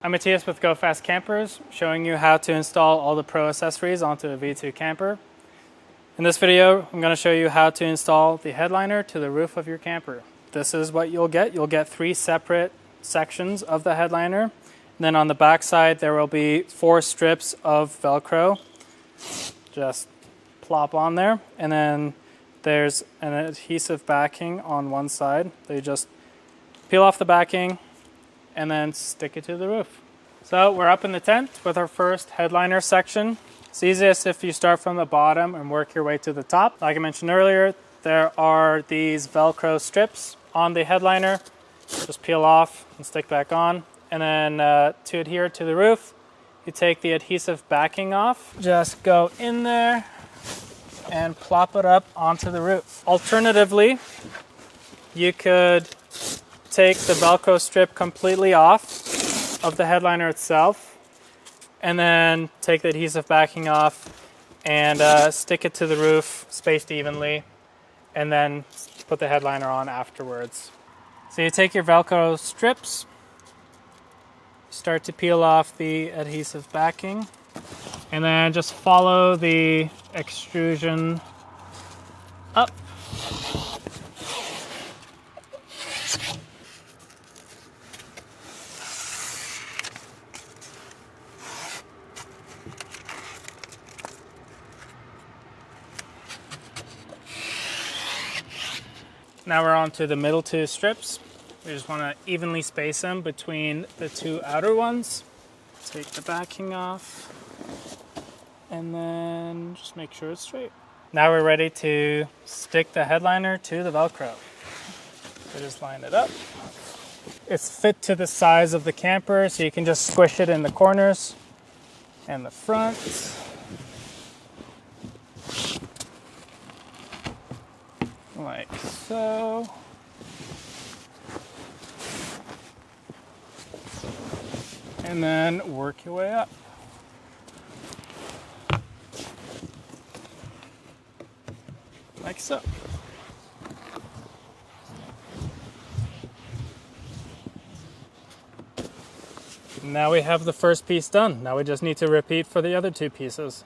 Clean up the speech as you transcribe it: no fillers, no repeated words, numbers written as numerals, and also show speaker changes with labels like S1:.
S1: I'm Matthias with GoFastCampers, showing you how to install all the pro accessories onto a V2 camper. In this video, I'm going to show you how to install the headliner to the roof of your camper. This is what you'll get. You'll get 3 separate sections of the headliner. And then on the back side, there will be 4 strips of Velcro. Just plop on there. And then there's an adhesive backing on one side. They just peel off the backing and then stick it to the roof. So we're up in the tent with our first headliner section. It's easiest if you start from the bottom and work your way to the top. Like I mentioned earlier, there are these Velcro strips on the headliner. Just peel off and stick back on. And then to adhere to the roof, you take the adhesive backing off. Just go in there and plop it up onto the roof. Alternatively, you could take the Velcro strip completely off of the headliner itself and then take the adhesive backing off and stick it to the roof spaced evenly and then put the headliner on afterwards. So you take your Velcro strips, start to peel off the adhesive backing, and then just follow the extrusion up. Now we're on to the middle 2 strips. We just want to evenly space them between the 2 outer ones. Take the backing off and then just make sure it's straight. Now we're ready to stick the headliner to the Velcro. So just line it up. It's fit to the size of the camper, so you can just squish it in the corners and the front. Like so. And then work your way up. Like so. Now we have the first piece done. Now we just need to repeat for the other 2 pieces.